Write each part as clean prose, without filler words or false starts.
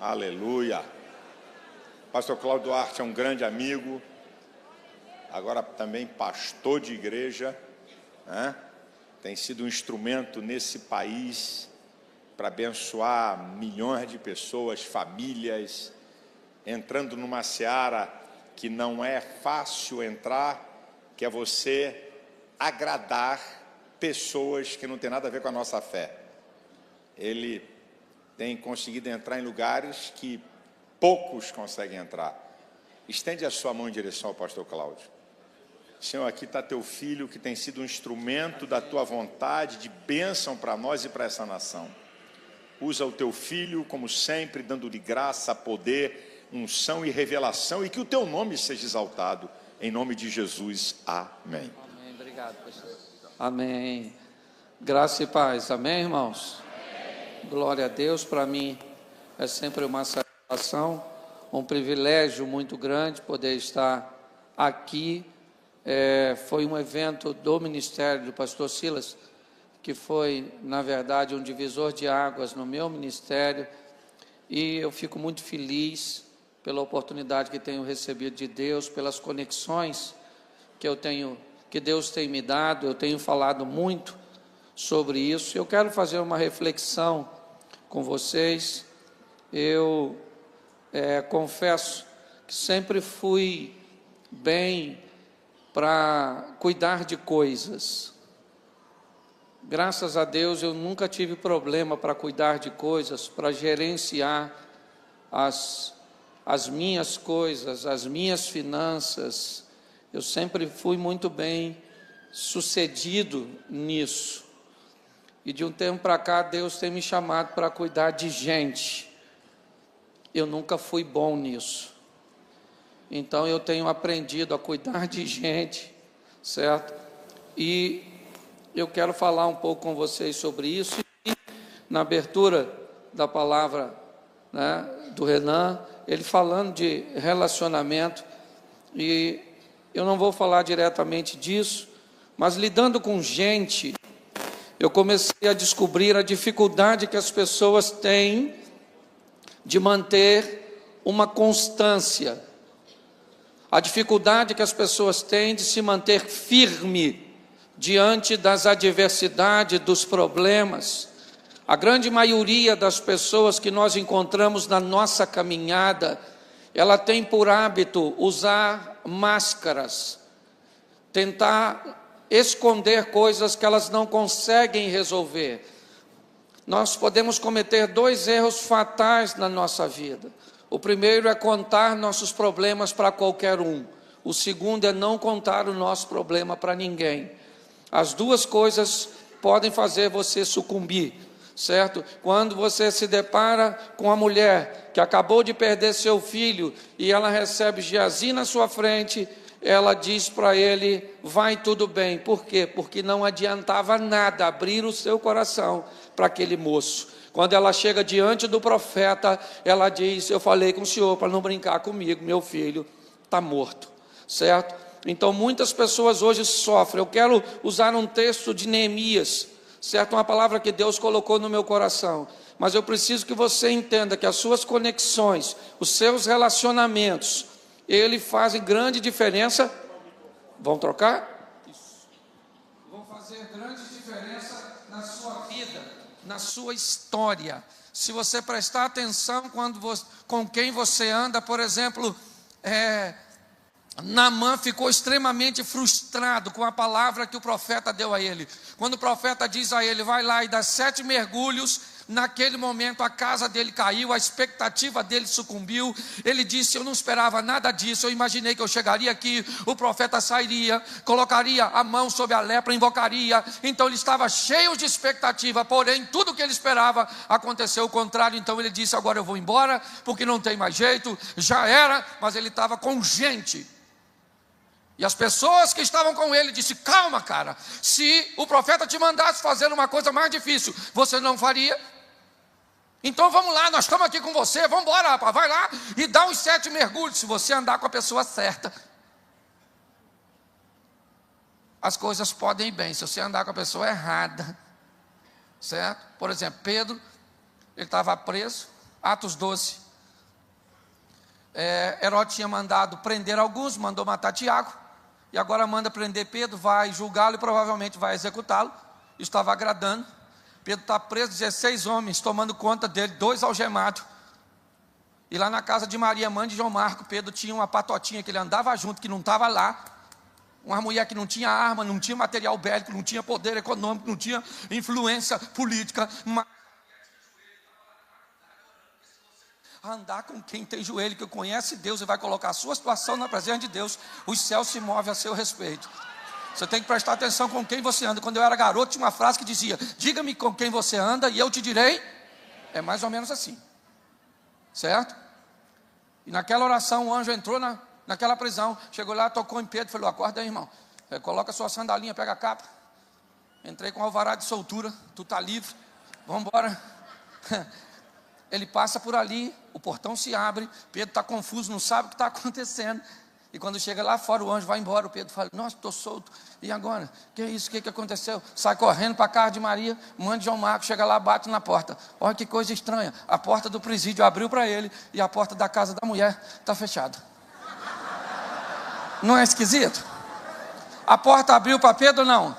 Aleluia. Pastor Cláudio Duarte é um grande amigo, agora também pastor de igreja, né? Tem sido um instrumento nesse país para abençoar milhões de pessoas, famílias, entrando numa seara que não é fácil entrar, que é você agradar pessoas que não tem nada a ver com a nossa fé. Ele tem conseguido entrar em lugares que poucos conseguem entrar. Estende a sua mão em direção ao pastor Cláudio. Senhor, aqui está teu filho que tem sido um instrumento da tua vontade, de bênção para nós e para essa nação. Usa o teu filho, como sempre, dando-lhe graça, poder, unção e revelação, e que o teu nome seja exaltado. Em nome de Jesus. Amém. Amém. Obrigado, pastor. Amém. Graça e paz. Amém, irmãos? Amém. Glória a Deus. Para mim é sempre uma satisfação, um privilégio muito grande poder estar aqui. Foi um evento do ministério do pastor Silas, que foi, na verdade, um divisor de águas no meu ministério, e eu fico muito feliz pela oportunidade que tenho recebido de Deus, pelas conexões que Deus tem me dado. Eu tenho falado muito sobre isso. Eu quero fazer uma reflexão com vocês. Eu confesso que sempre fui bem para cuidar de coisas. Graças a Deus eu nunca tive problema para cuidar de coisas, para gerenciar as minhas coisas, as minhas finanças. Eu sempre fui muito bem sucedido nisso. E de um tempo para cá Deus tem me chamado para cuidar de gente. Eu nunca fui bom nisso. Então eu tenho aprendido a cuidar de gente, certo? E eu quero falar um pouco com vocês sobre isso. E na abertura da palavra, né, do Renan, ele falando de relacionamento, e eu não vou falar diretamente disso, mas lidando com gente, eu comecei a descobrir a dificuldade que as pessoas têm de manter uma constância. A dificuldade que as pessoas têm de se manter firme diante das adversidades, dos problemas. A grande maioria das pessoas que nós encontramos na nossa caminhada, ela tem por hábito usar máscaras, tentar esconder coisas que elas não conseguem resolver. Nós podemos cometer 2 erros fatais na nossa vida. O primeiro é contar nossos problemas para qualquer um. O segundo é não contar o nosso problema para ninguém. As 2 coisas podem fazer você sucumbir, certo? Quando você se depara com uma mulher que acabou de perder seu filho e ela recebe Geazi na sua frente, ela diz para ele: vai tudo bem. Por quê? Porque não adiantava nada abrir o seu coração para aquele moço. Quando ela chega diante do profeta, ela diz: eu falei com o senhor para não brincar comigo, meu filho está morto, certo? Então muitas pessoas hoje sofrem. Eu quero usar um texto de Neemias, certo? Uma palavra que Deus colocou no meu coração, mas eu preciso que você entenda que as suas conexões, os seus relacionamentos, eles fazem grande diferença. Vão trocar? Isso. Vão fazer grande diferença na sua vida, na sua história. Se você prestar atenção com quem você anda, por exemplo, Naamã ficou extremamente frustrado com a palavra que o profeta deu a ele. Quando o profeta diz a ele: vai lá e dá 7 mergulhos, naquele momento a casa dele caiu, a expectativa dele sucumbiu. Ele disse: eu não esperava nada disso, eu imaginei que eu chegaria aqui, o profeta sairia, colocaria a mão sobre a lepra, invocaria. Então ele estava cheio de expectativa, porém tudo que ele esperava aconteceu o contrário. Então ele disse: agora eu vou embora, porque não tem mais jeito, já era. Mas ele estava com gente, e as pessoas que estavam com ele disse: calma, cara, se o profeta te mandasse fazer uma coisa mais difícil, você não faria? Então vamos lá, nós estamos aqui com você, vamos embora, rapaz, vai lá e dá uns 7 mergulhos. Se você andar com a pessoa certa, as coisas podem ir bem. Se você andar com a pessoa errada, certo? Por exemplo, Pedro, ele estava preso, Atos 12, Herodes tinha mandado prender alguns, mandou matar Tiago, e agora manda prender Pedro, vai julgá-lo e provavelmente vai executá-lo. Estava agradando. Pedro está preso, 16 homens tomando conta dele, 2 algemados. E lá na casa de Maria, mãe de João Marco, Pedro tinha uma patotinha que ele andava junto, que não estava lá. Uma mulher que não tinha arma, não tinha material bélico, não tinha poder econômico, não tinha influência política. Andar com quem tem joelho, que conhece Deus e vai colocar a sua situação na presença de Deus, os céus se movem a seu respeito. Você tem que prestar atenção com quem você anda. Quando eu era garoto, tinha uma frase que dizia: diga-me com quem você anda e eu te direi. É mais ou menos assim, certo? E naquela oração o anjo entrou naquela prisão, chegou lá, tocou em Pedro, falou: acorda aí, irmão, coloca a sua sandalinha, pega a capa. Entrei com alvará de soltura, tu está livre, vamos embora. Ele passa por ali, o portão se abre, Pedro está confuso, não sabe o que está acontecendo. E quando chega lá fora, o anjo vai embora, o Pedro fala: nossa, estou solto, e agora? Que é isso, que aconteceu? Sai correndo para a casa de Maria, mãe de João Marcos, chega lá, bate na porta. Olha que coisa estranha, a porta do presídio abriu para ele, e a porta da casa da mulher está fechada. Não é esquisito? A porta abriu para Pedro ou não?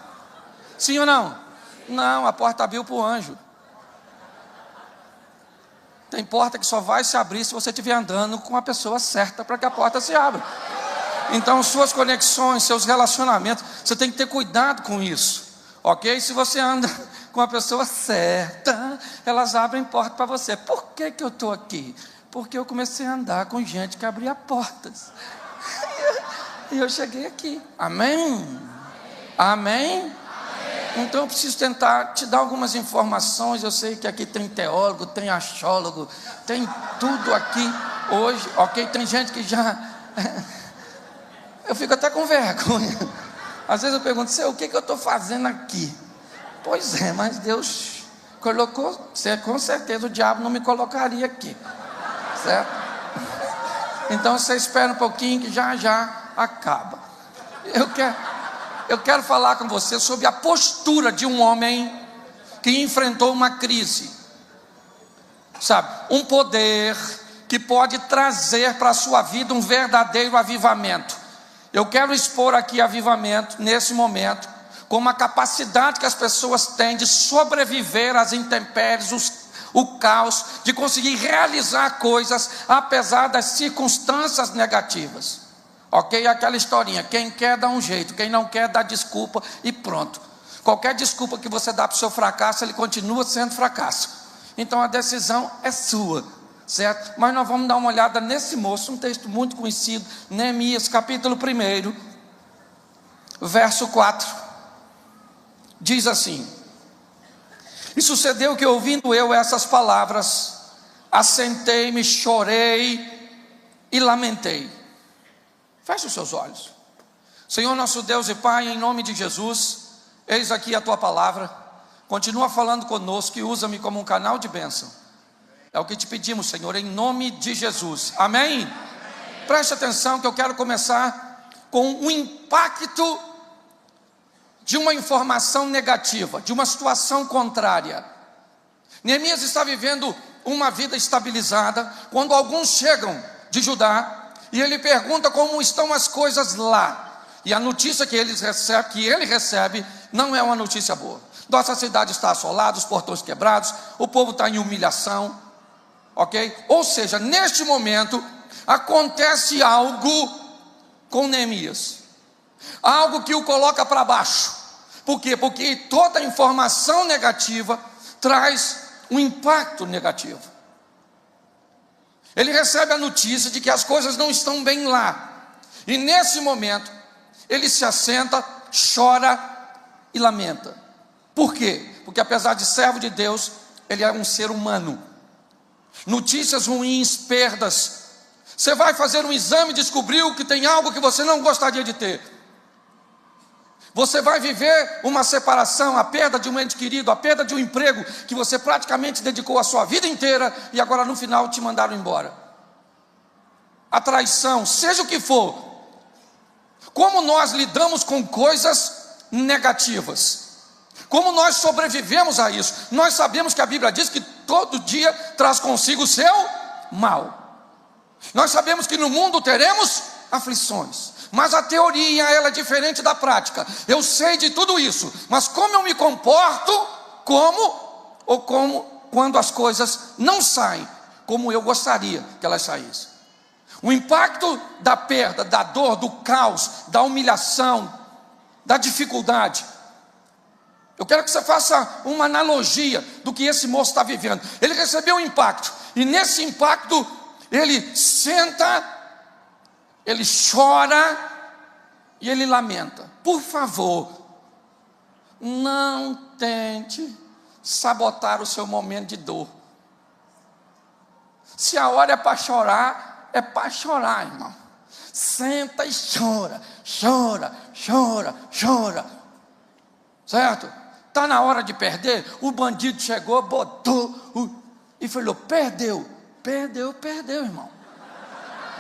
Sim ou não? Não, a porta abriu para o anjo. Tem porta que só vai se abrir se você estiver andando com a pessoa certa para que a porta se abra. Então, suas conexões, seus relacionamentos, você tem que ter cuidado com isso, ok? Se você anda com a pessoa certa, elas abrem porta para você. Por que eu estou aqui? Porque eu comecei a andar com gente que abria portas. E eu cheguei aqui. Amém? Amém? Então eu preciso tentar te dar algumas informações. Eu sei que aqui tem teólogo, tem astrólogo, tem tudo aqui hoje, ok? Tem gente que já... Eu fico até com vergonha. Às vezes eu pergunto: o que eu estou fazendo aqui? Pois é, mas Deus colocou, com certeza o diabo não me colocaria aqui, certo? Então você espera um pouquinho que já acaba. Eu quero falar com você sobre a postura de um homem que enfrentou uma crise, sabe? Um poder que pode trazer para a sua vida um verdadeiro avivamento. Eu quero expor aqui avivamento nesse momento, como a capacidade que as pessoas têm de sobreviver às intempéries, o caos, de conseguir realizar coisas apesar das circunstâncias negativas. Ok? Aquela historinha: quem quer dá um jeito, quem não quer dá desculpa e pronto. Qualquer desculpa que você dá para o seu fracasso, ele continua sendo fracasso. Então a decisão é sua, certo? Mas nós vamos dar uma olhada nesse moço, um texto muito conhecido, Neemias capítulo 1, verso 4. Diz assim: e sucedeu que, ouvindo eu essas palavras, assentei-me, chorei e lamentei. Feche os seus olhos. Senhor nosso Deus e Pai, em nome de Jesus, eis aqui a Tua palavra. Continua falando conosco e usa-me como um canal de bênção. É o que te pedimos, Senhor, em nome de Jesus. Amém? Preste atenção que eu quero começar com o impacto de uma informação negativa, de uma situação contrária. Neemias está vivendo uma vida estabilizada quando alguns chegam de Judá e ele pergunta como estão as coisas lá. E a notícia que ele recebe não é uma notícia boa. Nossa cidade está assolada, os portões quebrados, o povo está em humilhação, ok? Ou seja, neste momento acontece algo com Neemias, algo que o coloca para baixo. Por quê? Porque toda informação negativa traz um impacto negativo. Ele recebe a notícia de que as coisas não estão bem lá, e nesse momento ele se assenta, chora e lamenta. Por quê? Porque apesar de servo de Deus, ele é um ser humano. Notícias ruins, perdas. Você vai fazer um exame e descobriu que tem algo que você não gostaria de ter. Você vai viver uma separação, a perda de um ente querido, a perda de um emprego que você praticamente dedicou a sua vida inteira e agora no final te mandaram embora. A traição, seja o que for. Como nós lidamos com coisas negativas? Como nós sobrevivemos a isso? Nós sabemos que a Bíblia diz que todo dia traz consigo o seu mal. Nós sabemos que no mundo teremos aflições, mas a teoria ela é diferente da prática. Eu sei de tudo isso, mas como eu me comporto, como quando as coisas não saem como eu gostaria que elas saíssem. O impacto da perda, da dor, do caos, da humilhação, da dificuldade. Eu quero que você faça uma analogia do que esse moço está vivendo. Ele recebeu um impacto, e nesse impacto ele senta, ele chora e ele lamenta. Por favor, não tente sabotar o seu momento de dor. Se a hora é para chorar, é para chorar, irmão. Senta e chora, chora, chora, chora. Certo? Está na hora de perder. O bandido chegou, botou e falou: perdeu. Perdeu, irmão.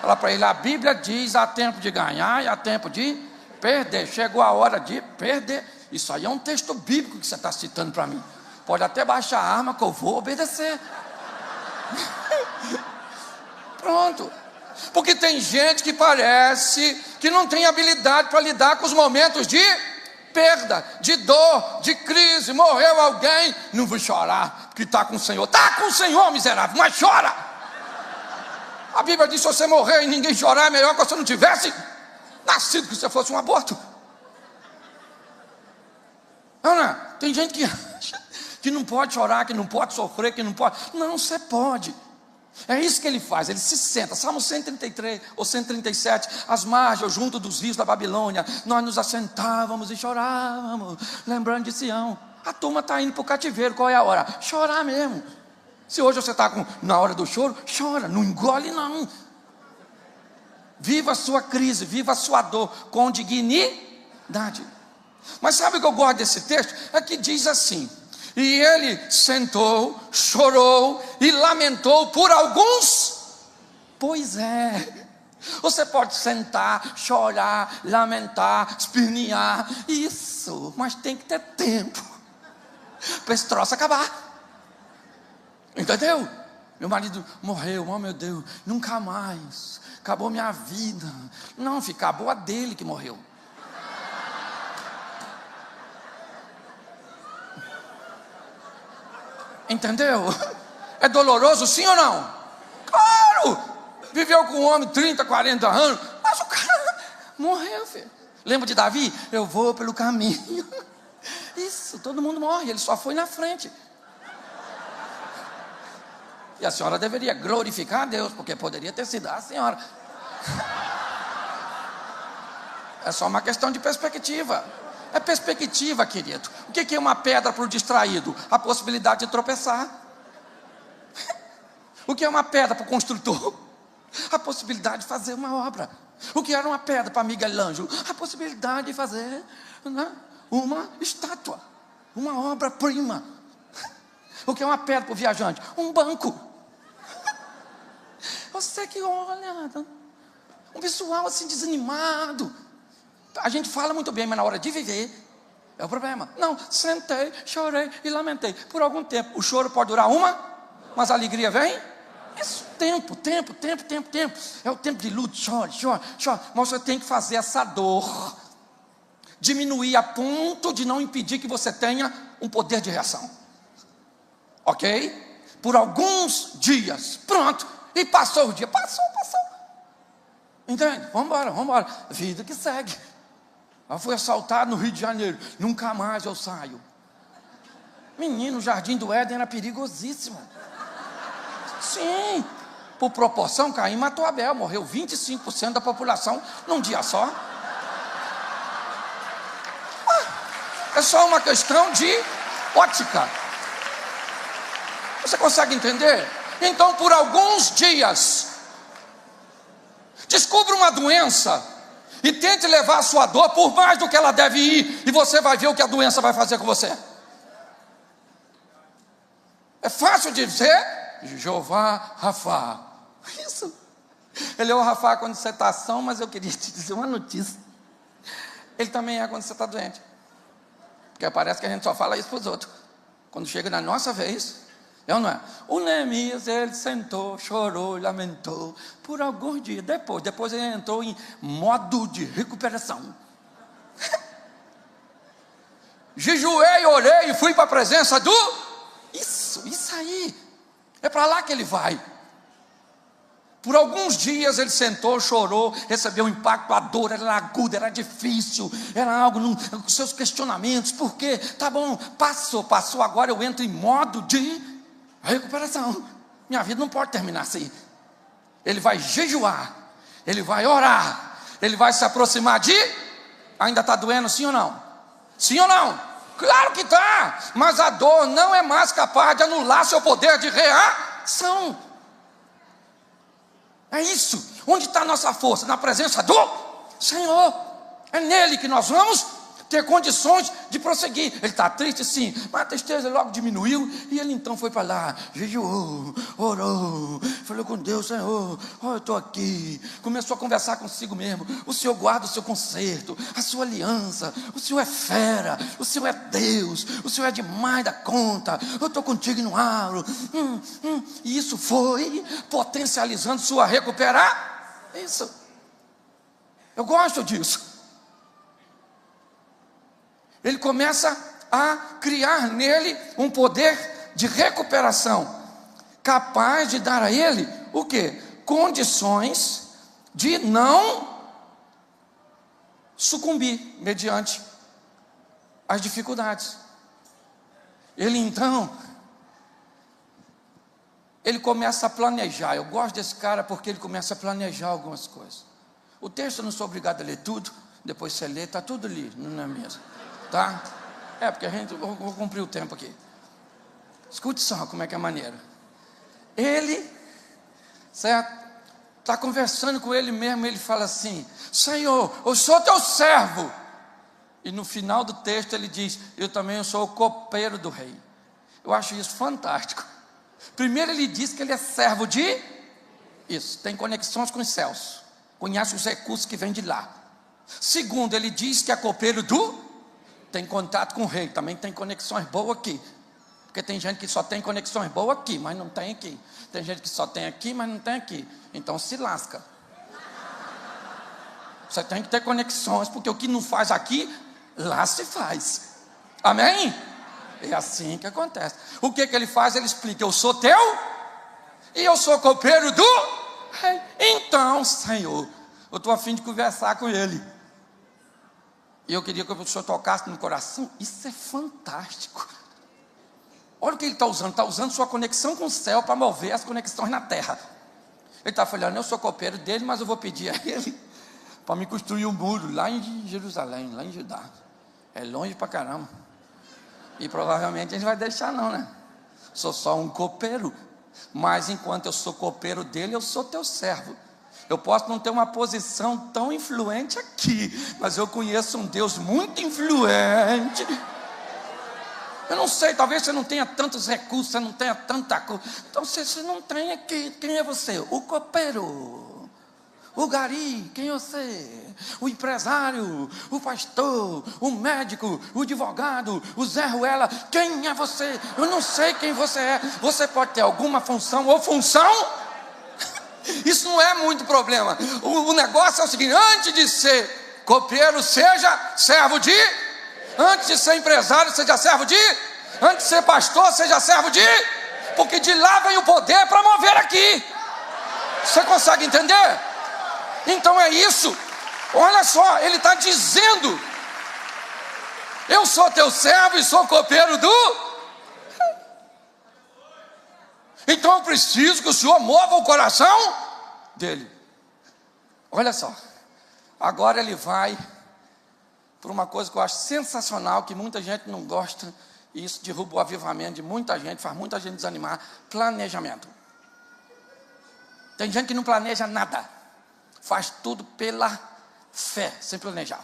Fala para ele: a Bíblia diz: há tempo de ganhar e há tempo de perder. Chegou a hora de perder. Isso aí é um texto bíblico que você está citando para mim. Pode até baixar a arma que eu vou obedecer. Pronto. Porque tem gente que parece que não tem habilidade para lidar com os momentos de perda, de dor, de crise. Morreu alguém, não vou chorar, porque está com o Senhor. Está com o Senhor, miserável, mas chora. A Bíblia diz: se você morrer e ninguém chorar, é melhor que você não tivesse nascido, que você fosse um aborto. Ana, tem gente que acha que não pode chorar, que não pode sofrer, que não pode. Não, você pode. É isso que ele faz, ele se senta. Salmo 133 ou 137, às margens, junto dos rios da Babilônia, nós nos assentávamos e chorávamos, lembrando de Sião. A turma está indo para o cativeiro, qual é a hora? Chorar mesmo. Se hoje você está na hora do choro, chora, não engole não. Viva a sua crise, viva a sua dor com dignidade. Mas sabe o que eu gosto desse texto? É que diz assim: e ele sentou, chorou e lamentou por alguns. Pois é, você pode sentar, chorar, lamentar, espernear, isso, mas tem que ter tempo para esse troço acabar. Entendeu? Meu marido morreu, oh meu Deus, nunca mais, acabou minha vida. Não, filho, acabou a dele que morreu. Entendeu? É doloroso, sim ou não? Claro! Viveu com um homem 30, 40 anos, mas o cara morreu, filho. Lembra de Davi? Eu vou pelo caminho. Isso, todo mundo morre, ele só foi na frente. E a senhora deveria glorificar a Deus, porque poderia ter sido a senhora. É só uma questão de perspectiva. É perspectiva, querido. O que é uma pedra para o distraído? A possibilidade de tropeçar. O que é uma pedra para o construtor? A possibilidade de fazer uma obra. O que era uma pedra para Miguel Ângelo? A possibilidade de fazer uma estátua, uma obra-prima. O que é uma pedra para o viajante? Um banco. Você que olha, um pessoal assim desanimado. A gente fala muito bem, mas na hora de viver é o problema. Não, sentei, chorei e lamentei. Por algum tempo, o choro pode durar mas a alegria vem. Isso, tempo. É o tempo de luto, chora. Mas você tem que fazer essa dor diminuir a ponto de não impedir que você tenha um poder de reação. Ok? Por alguns dias, pronto. E passou o dia, passou. Entende? Vamos embora. Vida que segue. Eu fui assaltado no Rio de Janeiro, nunca mais eu saio. Menino, o Jardim do Éden era perigosíssimo. Sim, por proporção, Caim matou Abel, morreu 25% da população num dia só. É só uma questão de ótica. Você consegue entender? Então, por alguns dias, descubra uma doença e tente levar a sua dor por mais do que ela deve ir, e você vai ver o que a doença vai fazer com você. É fácil dizer Jeová Rafa. Isso. Ele é o Rafa quando você está são, mas eu queria te dizer uma notícia. Ele também é quando você está doente. Porque parece que a gente só fala isso para os outros. Quando chega na nossa vez, É ou não é? O Neemias, ele sentou, chorou, lamentou por alguns dias. Depois ele entrou em modo de recuperação. Jejuei, orei e fui para a presença do... Isso aí. É para lá que ele vai. Por alguns dias ele sentou, chorou, recebeu um impacto, a dor era aguda, era difícil, era algo com seus questionamentos. Por quê? Tá bom, passou, agora eu entro em modo de recuperação. Minha vida não pode terminar assim. Ele vai jejuar, ele vai orar, ele vai se aproximar de... Ainda está doendo, sim ou não? Sim ou não? Claro que está, mas a dor não é mais capaz de anular seu poder de reação. É isso. Onde está a nossa força? Na presença do Senhor. É nele que nós vamos ter condições de prosseguir. Ele está triste, sim, mas a tristeza logo diminuiu. E ele então foi para lá, jejuou, orou, falou com Deus: Senhor, eu estou aqui. Começou a conversar consigo mesmo. O Senhor guarda o seu conserto, a sua aliança. O Senhor é fera, o Senhor é Deus, o Senhor é demais da conta. Eu estou contigo no aro. E isso foi potencializando sua recuperar. Isso. Eu gosto disso. Ele começa a criar nele um poder de recuperação, capaz de dar a ele o quê? Condições de não sucumbir mediante as dificuldades. Ele começa a planejar. Eu gosto desse cara porque ele começa a planejar algumas coisas. O texto eu não sou obrigado a ler tudo, depois você lê, está tudo ali, não é mesmo? Tá? Porque vou cumprir o tempo aqui. Escute só como é que é a maneira. Ele, certo? Está conversando com ele mesmo, ele fala assim: Senhor, eu sou teu servo. E no final do texto ele diz: eu também sou o copeiro do rei. Eu acho isso fantástico. Primeiro ele diz que ele é servo de... Isso, tem conexões com os céus, conhece os recursos que vêm de lá. Segundo, ele diz que é copeiro do... Tem contato com o rei, também tem conexões boas aqui. Porque tem gente que só tem conexões boas aqui, mas não tem aqui. Tem gente que só tem aqui, mas não tem aqui. Então se lasca. Você tem que ter conexões, porque o que não faz aqui, lá se faz. Amém? É assim que acontece. O que ele faz? Ele explica: eu sou teu e eu sou copeiro do rei. Então, Senhor, eu estou a fim de conversar com ele. E eu queria que o Senhor tocasse no coração. Isso é fantástico. Olha o que ele está usando. Está usando sua conexão com o céu para mover as conexões na terra. Ele está falando: eu sou copeiro dele, mas eu vou pedir a ele para me construir um muro lá em Jerusalém, lá em Judá. É longe para caramba. E provavelmente ele vai deixar não, né? Sou só um copeiro. Mas enquanto eu sou copeiro dele, eu sou teu servo. Eu posso não ter uma posição tão influente aqui, mas eu conheço um Deus muito influente. Eu não sei, talvez você não tenha tantos recursos, você não tenha tanta coisa. Então você não tem aqui. Quem é você? O copeiro, o gari, quem é você? O empresário, o pastor, o médico, o advogado, o Zé Ruela. Quem é você? Eu não sei quem você é. Você pode ter alguma função ou função. Isso não é muito problema. O negócio é o seguinte: antes de ser copeiro, seja servo de... Antes de ser empresário, seja servo de... Antes de ser pastor, seja servo de... Porque de lá vem o poder para mover aqui. Você consegue entender? Então é isso. Olha só, ele está dizendo: eu sou teu servo e sou copeiro do... Então eu preciso que o Senhor mova o coração dele. Olha só, agora ele vai por uma coisa que eu acho sensacional, que muita gente não gosta, e isso derruba o avivamento de muita gente, faz muita gente desanimar: planejamento. Tem gente que não planeja nada, faz tudo pela fé, sem planejar.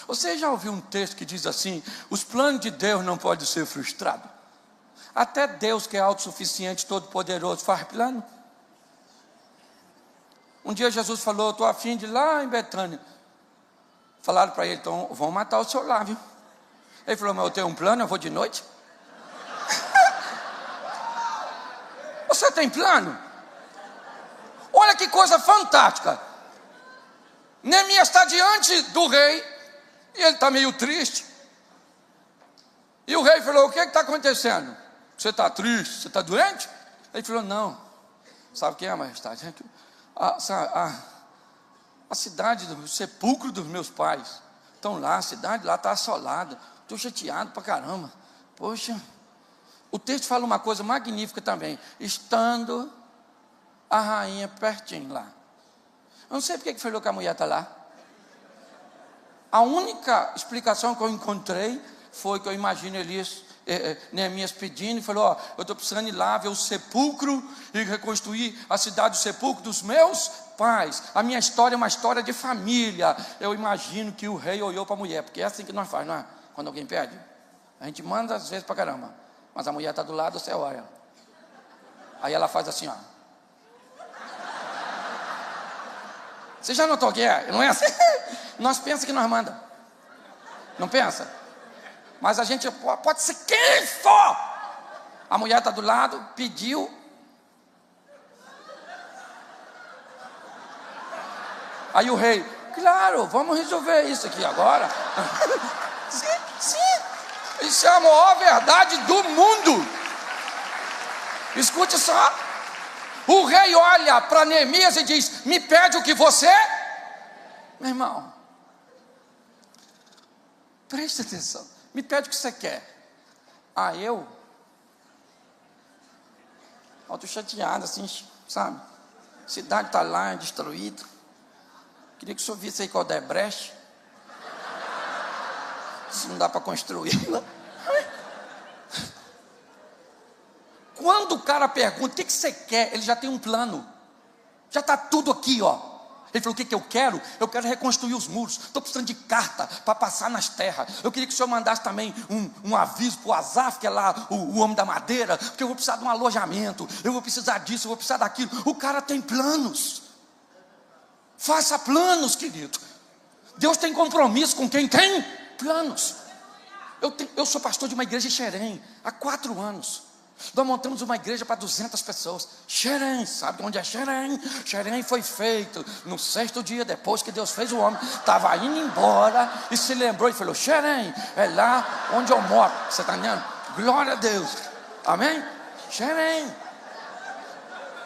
Você já ouviu um texto que diz assim: os planos de Deus não podem ser frustrados? Até Deus, que é autossuficiente, todo-poderoso, faz plano. Um dia Jesus falou: eu estou a fim de ir lá em Betânia. Falaram para ele: então vão matar o senhor lá, viu? Ele falou: mas eu tenho um plano, eu vou de noite. você tem plano? Olha que coisa fantástica. Neemias está diante do rei, e ele está meio triste. E o rei falou: o que está acontecendo? Você está triste? Você está doente? Ele falou: não. Sabe o que é, majestade? A cidade do sepulcro dos meus pais. Estão lá, a cidade lá está assolada. Estou chateado pra caramba. Poxa, o texto fala uma coisa magnífica também. Estando a rainha pertinho lá. Eu não sei porque que falou que a mulher está lá. A única explicação que eu encontrei foi que eu imagino Neemias pedindo e falou: ó, eu estou precisando ir lá ver o sepulcro e reconstruir a cidade do sepulcro dos meus pais. A minha história é uma história de família. Eu imagino que o rei olhou para a mulher, porque é assim que nós fazemos, não é? Quando alguém pede, a gente manda às vezes para caramba, mas a mulher está do lado, você olha. Aí ela faz assim, ó. Você já notou que é? Não é assim? Nós pensamos que nós manda. Não pensa? Mas a gente pode ser quem for. A mulher está do lado, pediu. Aí o rei: claro, vamos resolver isso aqui agora. Sim. Isso é a maior verdade do mundo. Escute só. O rei olha para Neemias e diz: me pede o que você... Meu irmão, preste atenção. Me pede o que você quer. Eu estou chateado assim, sabe? A cidade está lá, destruída. Queria que o senhor visse aí qual é a brecha. Se não dá para construir. Quando o cara pergunta: o que você quer? Ele já tem um plano. Já está tudo aqui, ó. Ele falou: o que eu quero? Eu quero reconstruir os muros. Estou precisando de carta para passar nas terras. Eu queria que o senhor mandasse também um aviso para o Asaf, que é lá o homem da madeira, porque eu vou precisar de um alojamento, eu vou precisar disso, eu vou precisar daquilo. O cara tem planos. Faça planos, querido. Deus tem compromisso com quem tem planos. Eu sou pastor de uma igreja em Xerém há 4 anos. Nós montamos uma igreja para 200 pessoas. Xerém, sabe onde é Xerém? Xerém foi feito no 6º dia depois que Deus fez o homem. Estava indo embora e se lembrou e falou: Xerém, é lá onde eu moro. Você está entendendo? Glória a Deus. Amém? Xerém.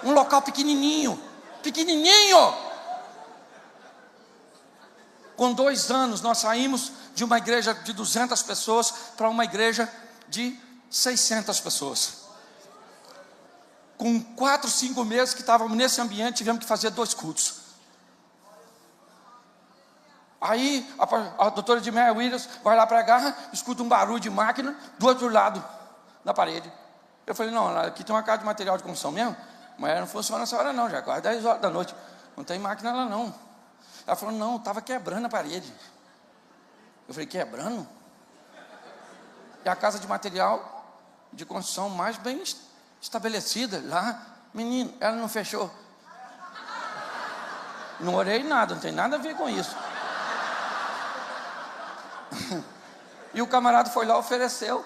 Um local pequenininho. Com 2 anos nós saímos de uma igreja de 200 pessoas para uma igreja de 600 pessoas. Com 4, 5 meses que estávamos nesse ambiente, tivemos que fazer 2 cultos. Aí a doutora Edmeia Williams vai lá pregar, escuta um barulho de máquina do outro lado da parede. Eu falei: não, aqui tem uma casa de material de construção mesmo, mas não funciona essa hora não, já é quase 10 horas da noite. Não tem máquina lá não. Ela falou: não, estava quebrando a parede. Eu falei: quebrando? É a casa de material de construção mais bem estabelecida lá. Menino, ela não fechou. Não orei nada, não tem nada a ver com isso. E o camarada foi lá, ofereceu.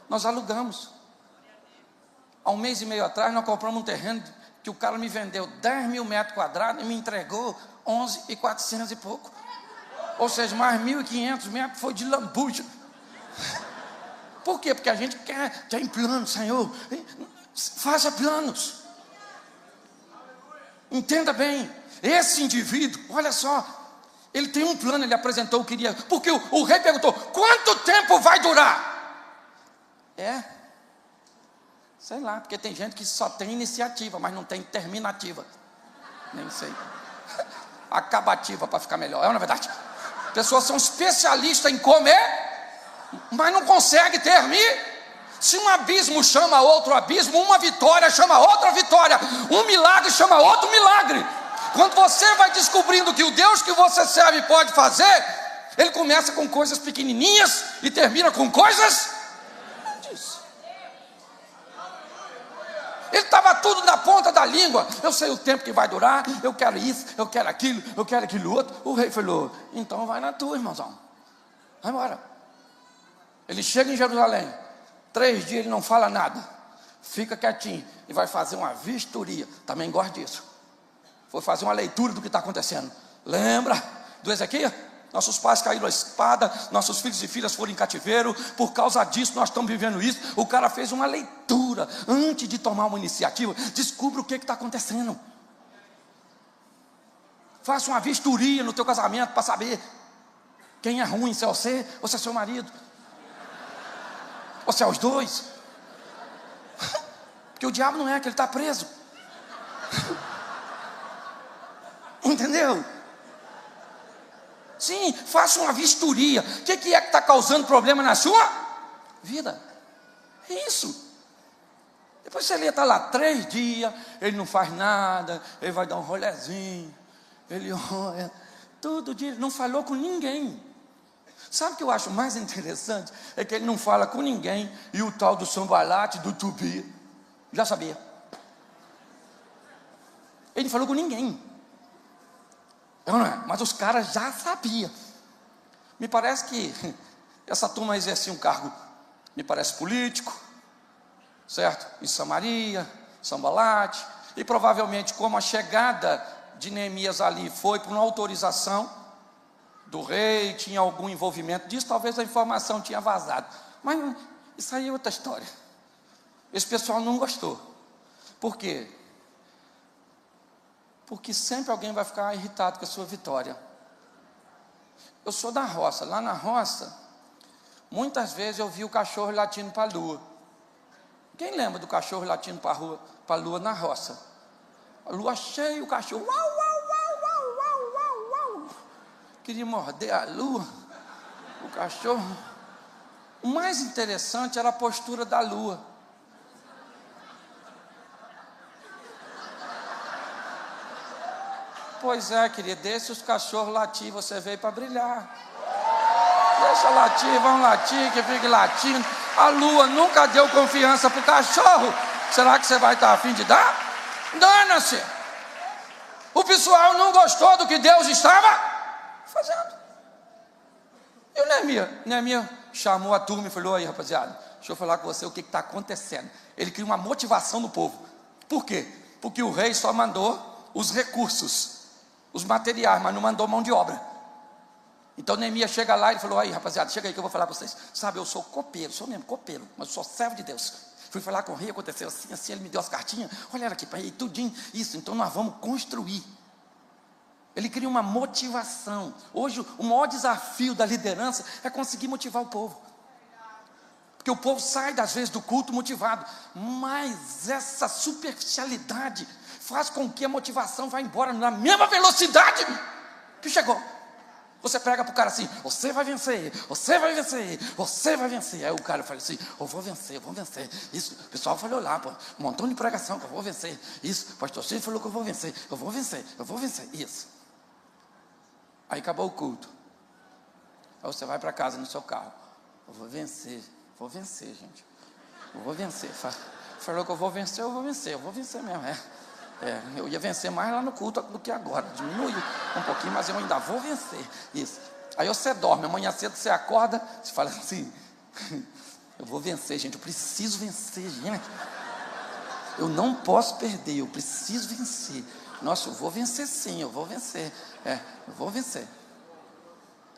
Nós alugamos. Há 1 mês e meio atrás nós compramos um terreno que o cara me vendeu 10 mil metros quadrados e me entregou 11.400 e pouco. Ou seja, mais 1.500 metros foi de lambuja. Por quê? Porque a gente quer, tem plano, Senhor. Faça planos. Entenda bem. Esse indivíduo, olha só, ele tem um plano, ele apresentou o que queria. Porque o rei perguntou: quanto tempo vai durar? Sei lá, porque tem gente que só tem iniciativa, mas não tem terminativa. Nem sei. Acabativa, para ficar melhor. É uma verdade. Pessoas são especialistas em comer, mas não consegue terminar. Se um abismo chama outro abismo, uma vitória chama outra vitória, um milagre chama outro milagre. Quando você vai descobrindo que o Deus que você serve pode fazer, ele começa com coisas pequenininhas e termina com coisas grandes. Ele estava tudo na ponta da língua. Eu sei o tempo que vai durar, eu quero isso, eu quero aquilo outro. O rei falou: então vai na tua, irmãozão, vai embora. Ele chega em Jerusalém, 3 dias ele não fala nada. fica quietinho e vai fazer uma vistoria. Também gosto disso. Foi fazer uma leitura do que está acontecendo. Lembra do Ezequiel? Nossos pais caíram à espada, nossos filhos e filhas foram em cativeiro, por causa disso nós estamos vivendo isso. O cara fez uma leitura antes de tomar uma iniciativa. Descubra o que está acontecendo. Faça uma vistoria no teu casamento para saber quem é ruim, se é você ou se é seu marido, ou se é os dois. Porque o diabo não é, que ele está preso. Entendeu? Sim, faça uma vistoria. O que é que está causando problema na sua vida? É isso. Depois você está lá 3 dias, ele não faz nada, ele vai dar um rolezinho, ele olha, todo dia, ele não falou com ninguém. Sabe o que eu acho mais interessante? É que ele não fala com ninguém, e o tal do Sambalate, do Tubi, já sabia. Ele não falou com ninguém. Não é? Mas os caras já sabiam. Me parece que essa turma exercia um cargo, me parece político, certo? Em Samaria, Sambalate, e provavelmente como a chegada de Neemias ali foi por uma autorização do rei, tinha algum envolvimento disso, talvez a informação tinha vazado. Mas isso aí é outra história. Esse pessoal não gostou. Por quê? Porque sempre alguém vai ficar irritado com a sua vitória. Eu sou da roça. Lá na roça, muitas vezes eu vi o cachorro latindo para a lua. Quem lembra do cachorro latindo para a lua na roça? A lua cheia, o cachorro, uau, uau, uau, uau, uau, uau, uau. Queria morder a lua, o cachorro. O mais interessante era a postura da lua. Pois é, querido, deixa os cachorros latir, você veio para brilhar. Deixa latir, vão latir, que fique latindo. A lua nunca deu confiança para o cachorro. Será que você vai estar a fim de dar? Dana-se. O pessoal não gostou do que Deus estava fazendo. E o Neemias chamou a turma e falou: aí, rapaziada, deixa eu falar com você o que está acontecendo. Ele cria uma motivação no povo. Por quê? Porque o rei só mandou os recursos, os materiais, mas não mandou mão de obra. Então Neemias chega lá e falou: aí, rapaziada, chega aí que eu vou falar para vocês. Sabe, eu sou copeiro, sou mesmo copeiro, mas eu sou servo de Deus. Fui falar com o rei, aconteceu assim, assim, ele me deu as cartinhas. Olha aqui para ele, tudinho, isso, então nós vamos construir. Ele cria uma motivação. Hoje o maior desafio da liderança é conseguir motivar o povo. Porque o povo sai às vezes do culto motivado, mas essa superficialidade faz com que a motivação vá embora na mesma velocidade que chegou. Você prega para o cara assim: você vai vencer, você vai vencer, você vai vencer. Aí o cara fala assim: eu vou vencer, eu vou vencer. Isso, o pessoal falou lá, pô, um montão de pregação que eu vou vencer. Isso, o pastor Chico falou que eu vou vencer, eu vou vencer, eu vou vencer. Isso. Aí acabou o culto. Aí você vai para casa no seu carro: eu vou vencer, gente. Eu vou vencer. Falou que eu vou vencer, eu vou vencer, eu vou vencer mesmo, eu ia vencer mais lá no culto do que agora. Diminui um pouquinho, mas eu ainda vou vencer. Isso. Aí você dorme, amanhã cedo você acorda, você fala assim: eu vou vencer, gente, eu preciso vencer, gente. Eu não posso perder, eu preciso vencer. Nossa, eu vou vencer sim, eu vou vencer. Eu vou vencer.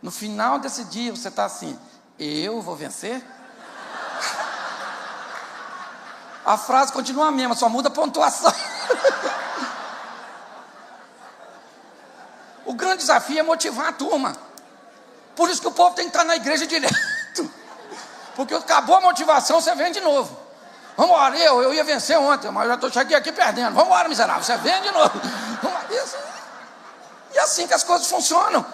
No final desse dia você está assim: eu vou vencer? A frase continua a mesma, só muda a pontuação. O grande desafio é motivar a turma. Por isso que o povo tem que estar na igreja direto. Porque acabou a motivação, você vem de novo. Vamos embora, eu ia vencer ontem, mas já cheguei aqui perdendo. Vamos embora, miserável, você vem de novo. E é assim que as coisas funcionam.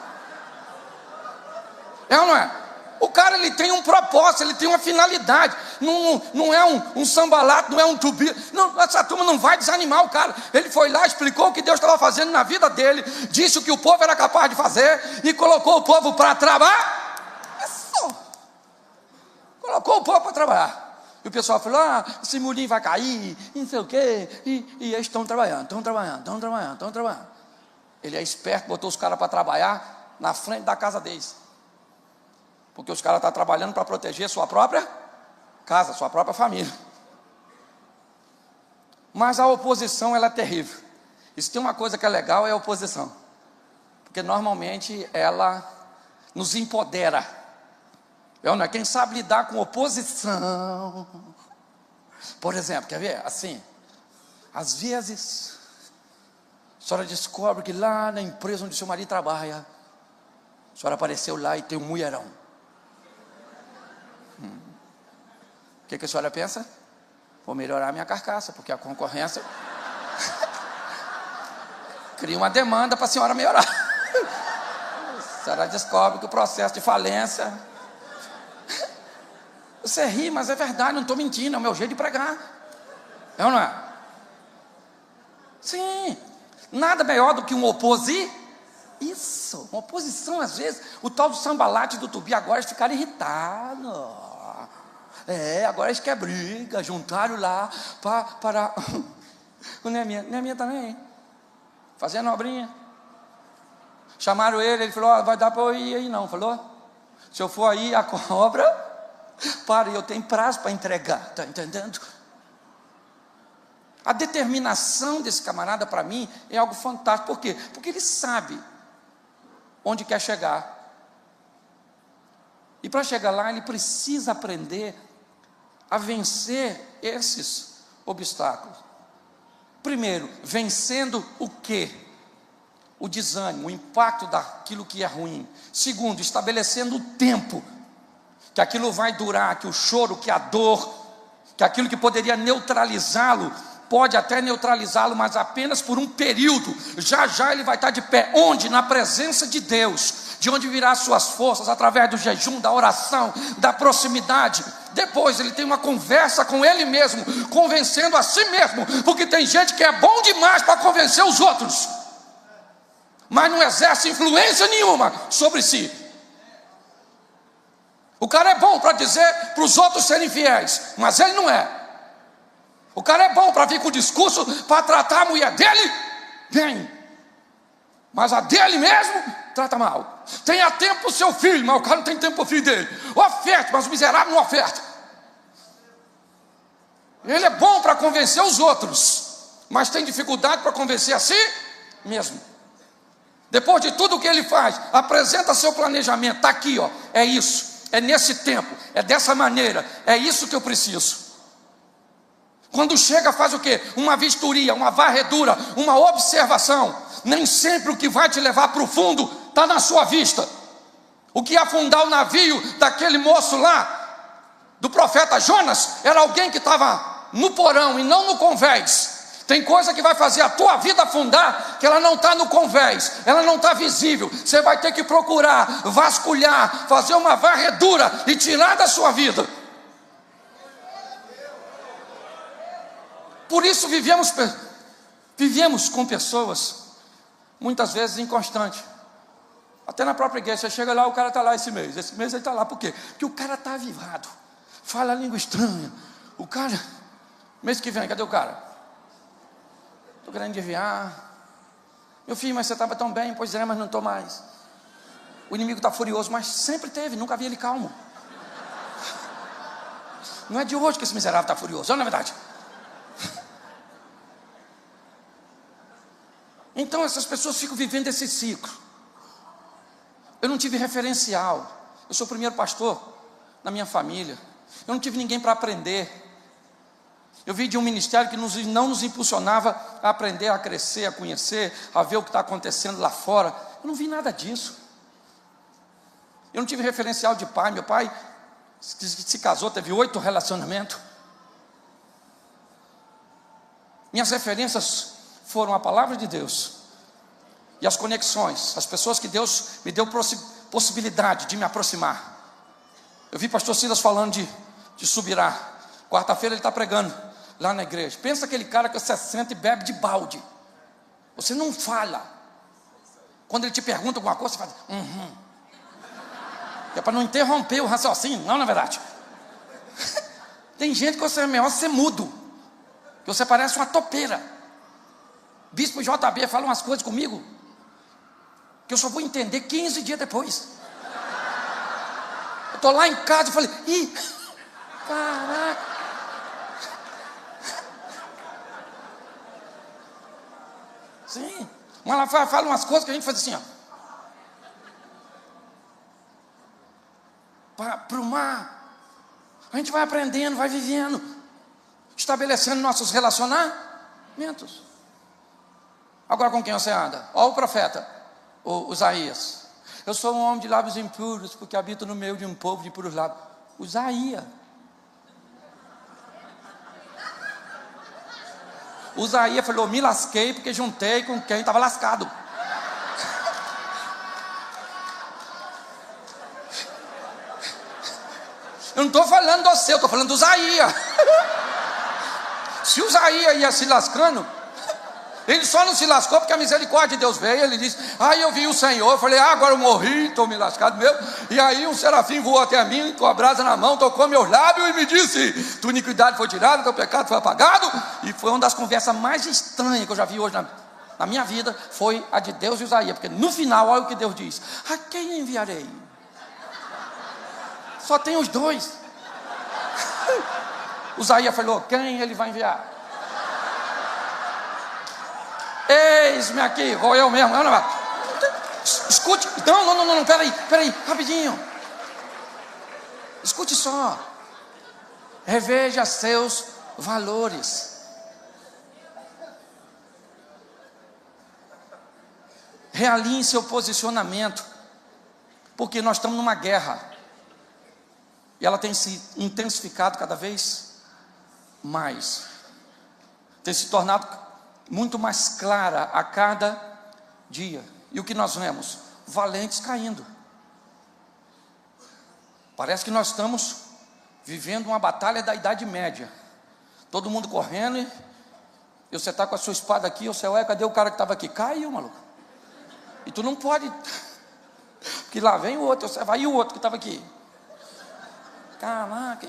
É ou não é? O cara, ele tem um propósito, ele tem uma finalidade. Não é um Sambalato, não é um Tubi. Não, essa turma não vai desanimar o cara. Ele foi lá, explicou o que Deus estava fazendo na vida dele, disse o que o povo era capaz de fazer e colocou o povo para trabalhar. Isso. Colocou o povo para trabalhar. E o pessoal falou: esse murinho vai cair, não sei o quê. E eles estão trabalhando. Ele é esperto, botou os caras para trabalhar na frente da casa deles. Porque os caras estão trabalhando para proteger sua própria casa, sua própria família. Mas a oposição, ela é terrível. E se tem uma coisa que é legal, é a oposição. Porque normalmente ela nos empodera. Não é? Quem sabe lidar com oposição. Por exemplo, quer ver? Assim, às vezes, a senhora descobre que lá na empresa onde seu marido trabalha, a senhora apareceu lá e tem um mulherão. O que a senhora pensa? Vou melhorar a minha carcaça, porque a concorrência cria uma demanda para a senhora melhorar. A senhora descobre que o processo de falência... Você ri, mas é verdade, não estou mentindo, é o meu jeito de pregar. É ou não é? Sim, nada melhor do que um Isso, uma oposição às vezes. O tal do sambalate do Tubi agora eles ficaram irritados. Agora eles querem briga, juntaram lá para... O Neminha também, fazendo obrinha. Chamaram ele falou, vai dar para eu ir aí não, falou? Se eu for aí a obra, eu tenho prazo para entregar, está entendendo? A determinação desse camarada para mim é algo fantástico. Por quê? Porque ele sabe onde quer chegar. E para chegar lá, ele precisa aprender a vencer esses obstáculos. Primeiro, vencendo o quê? O desânimo, o impacto daquilo que é ruim. Segundo, estabelecendo o tempo, que aquilo vai durar, que o choro, que a dor, que aquilo que poderia neutralizá-lo, pode até neutralizá-lo, mas apenas por um período. Já já ele vai estar de pé. Onde? Na presença de Deus, de onde virá as suas forças, através do jejum, da oração, da proximidade. Depois ele tem uma conversa com ele mesmo, convencendo a si mesmo, porque tem gente que é bom demais para convencer os outros, mas não exerce influência nenhuma sobre si. O cara é bom para dizer para os outros serem fiéis, mas ele não é. O cara é bom para vir com o discurso para tratar a mulher dele bem, mas a dele mesmo trata mal. Tenha tempo para o seu filho, mas o cara não tem tempo para o filho dele. Oferte, mas o miserável não oferta. Ele é bom para convencer os outros, mas tem dificuldade para convencer a si mesmo. Depois de tudo o que ele faz, apresenta seu planejamento. Está aqui, ó, é isso, é nesse tempo, é dessa maneira, é isso que eu preciso. Quando chega, faz o quê? Uma vistoria, uma varredura, uma observação. Nem sempre o que vai te levar para o fundo está na sua vista. O que ia afundar o navio daquele moço lá, do profeta Jonas, era alguém que estava no porão e não no convés. Tem coisa que vai fazer a tua vida afundar, que ela não está no convés, ela não está visível. Você vai ter que procurar, vasculhar, fazer uma varredura e tirar da sua vida. Por isso vivemos com pessoas, muitas vezes inconstantes. Até na própria igreja, você chega lá, o cara está lá esse mês ele está lá, por quê? Porque o cara está avivado, fala língua estranha. O cara, mês que vem, cadê o cara? Estou querendo desviar. Meu filho, mas você estava tão bem. Pois é, mas não estou mais. O inimigo está furioso, mas sempre teve, nunca vi ele calmo. Não é de hoje que esse miserável está furioso, não é verdade? Então essas pessoas ficam vivendo esse ciclo. Eu não tive referencial. Eu sou o primeiro pastor na minha família. Eu não tive ninguém para aprender. Eu vim de um ministério que não nos impulsionava a aprender, a crescer, a conhecer, a ver o que está acontecendo lá fora. Eu não vi nada disso. Eu não tive referencial de pai. Meu pai se casou, teve 8 relacionamentos. Minhas referências foram a palavra de Deus e as conexões, as pessoas que Deus me deu possibilidade de me aproximar. Eu vi pastor Silas falando de Subirá. Quarta-feira ele está pregando lá na igreja. Pensa aquele cara que você senta e bebe de balde. Você não fala. Quando ele te pergunta alguma coisa, você faz É para não interromper o raciocínio, não é verdade? Tem gente que você é melhor ser mudo, que você parece uma topeira. Bispo JB fala umas coisas comigo que eu só vou entender 15 dias depois. Eu estou lá em casa e falei, caraca. Sim. Malafaia fala umas coisas que a gente faz assim, ó. Para o mar. A gente vai aprendendo, vai vivendo, estabelecendo nossos relacionamentos. Agora com quem você anda? Olha o profeta, o Isaías. Eu sou um homem de lábios impuros, porque habito no meio de um povo de puros lábios. O Isaías. O Isaías falou, me lasquei porque juntei com quem estava lascado. Eu não estou falando do seu, estou falando do Isaías. Se o Isaías ia se lascando, ele só não se lascou porque a misericórdia de Deus veio. Ele disse, eu vi o Senhor, eu falei, agora eu morri, estou me lascado mesmo. E aí um serafim voou até mim, com a brasa na mão, tocou meus lábios e me disse, tua iniquidade foi tirada, teu pecado foi apagado. E foi uma das conversas mais estranhas que eu já vi hoje na minha vida, foi a de Deus e Isaías. Porque no final, olha o que Deus diz, a quem enviarei? Só tem os dois. O Isaías falou, quem ele vai enviar? Eis-me aqui, vou eu mesmo. Escute, não, peraí, rapidinho. Escute só. Reveja seus valores. Realinhe seu posicionamento. Porque nós estamos numa guerra. E ela tem se intensificado cada vez mais. Tem se tornado muito mais clara a cada dia. E o que nós vemos? Valentes caindo. Parece que nós estamos vivendo uma batalha da Idade Média. Todo mundo correndo e você está com a sua espada aqui, você, cadê o cara que estava aqui? Caiu, maluco. E tu não pode, porque lá vem o outro, você vai e o outro que estava aqui. Caraca,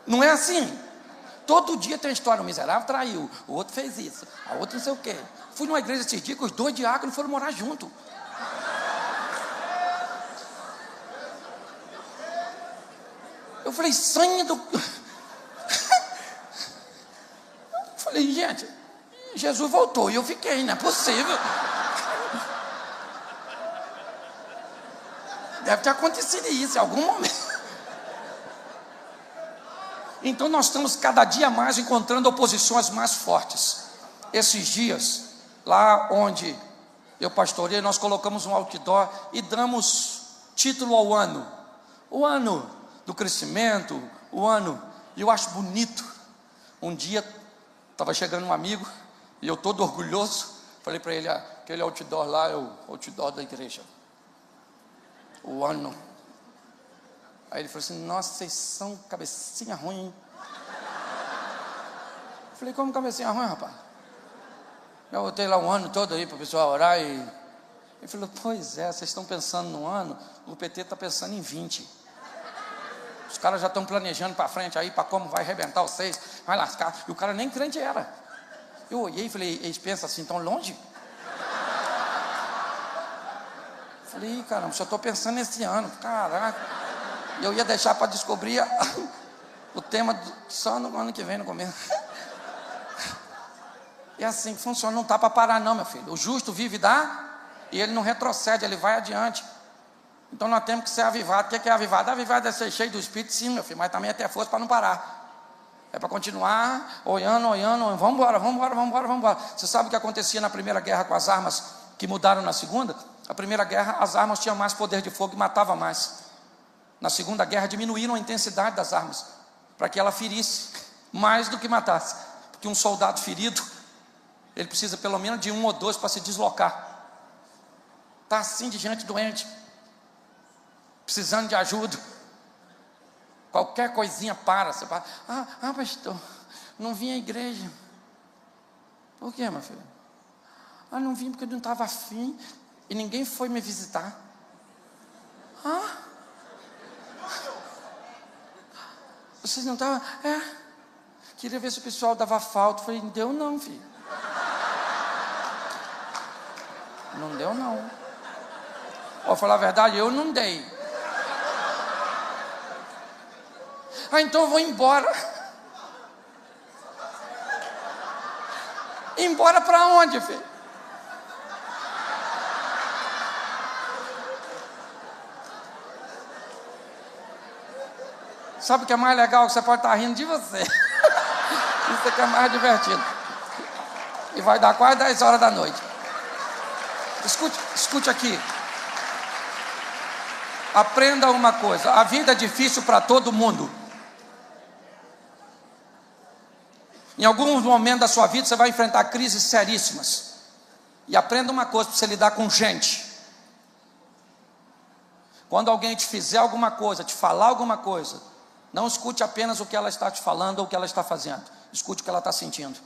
não é assim. Todo dia tem uma história, o miserável traiu, o outro fez isso, a outra não sei o quê. Fui numa igreja esses dias que os dois diáconos foram morar junto. Eu falei, sangue do... Eu falei, gente, Jesus voltou e eu fiquei, não é possível. Deve ter acontecido isso em algum momento. Então nós estamos cada dia mais encontrando oposições mais fortes. Esses dias, lá onde eu pastorei, nós colocamos um outdoor e damos título ao ano. O ano do crescimento, o ano, e eu acho bonito. Um dia, estava chegando um amigo, e eu todo orgulhoso, falei para ele, aquele outdoor lá é o outdoor da igreja. O ano. Aí ele falou assim, nossa, vocês são cabecinha ruim, hein? Eu falei, como cabecinha ruim, rapaz? Eu botei lá um ano todo aí para o pessoal orar e... Ele falou, pois é, vocês estão pensando no ano, o PT está pensando em 20. Os caras já estão planejando para frente aí, para como vai arrebentar vocês, vai lascar. E o cara nem crente era. Eu olhei e falei, eles pensam assim, tão longe? Falei, caramba, só estou pensando nesse ano, caraca. E eu ia deixar para descobrir o tema só no ano que vem, no começo. E assim que funciona, não está para parar não, meu filho. O justo vive e dá, e ele não retrocede, ele vai adiante. Então nós temos que ser avivados. O que é avivado? Avivado é ser cheio do Espírito, sim, meu filho, mas também é ter força para não parar. É para continuar olhando, vamos embora. Você sabe o que acontecia na primeira guerra com as armas que mudaram na segunda? A primeira guerra, as armas tinham mais poder de fogo e matavam mais. Na segunda guerra, diminuíram a intensidade das armas, para que ela ferisse mais do que matasse. Porque um soldado ferido, ele precisa pelo menos de 1 ou 2 para se deslocar. Está assim de gente doente, precisando de ajuda. Qualquer coisinha para. Você para. Pastor, não vim à igreja. Por quê, meu filho? Não vim porque eu não estava afim e ninguém foi me visitar. Vocês não estavam? Queria ver se o pessoal dava falta. Falei, não deu não, filho. Não deu não. Vou falar a verdade, eu não dei. Então eu vou embora. Embora para onde, filho? Sabe o que é mais legal? Você pode estar rindo de você. Isso aqui é mais divertido. E vai dar quase 10 horas da noite. Escute aqui. Aprenda uma coisa. A vida é difícil para todo mundo. Em alguns momentos da sua vida você vai enfrentar crises seríssimas. E aprenda uma coisa para você lidar com gente. Quando alguém te fizer alguma coisa, te falar alguma coisa, não escute apenas o que ela está te falando ou o que ela está fazendo. Escute o que ela está sentindo.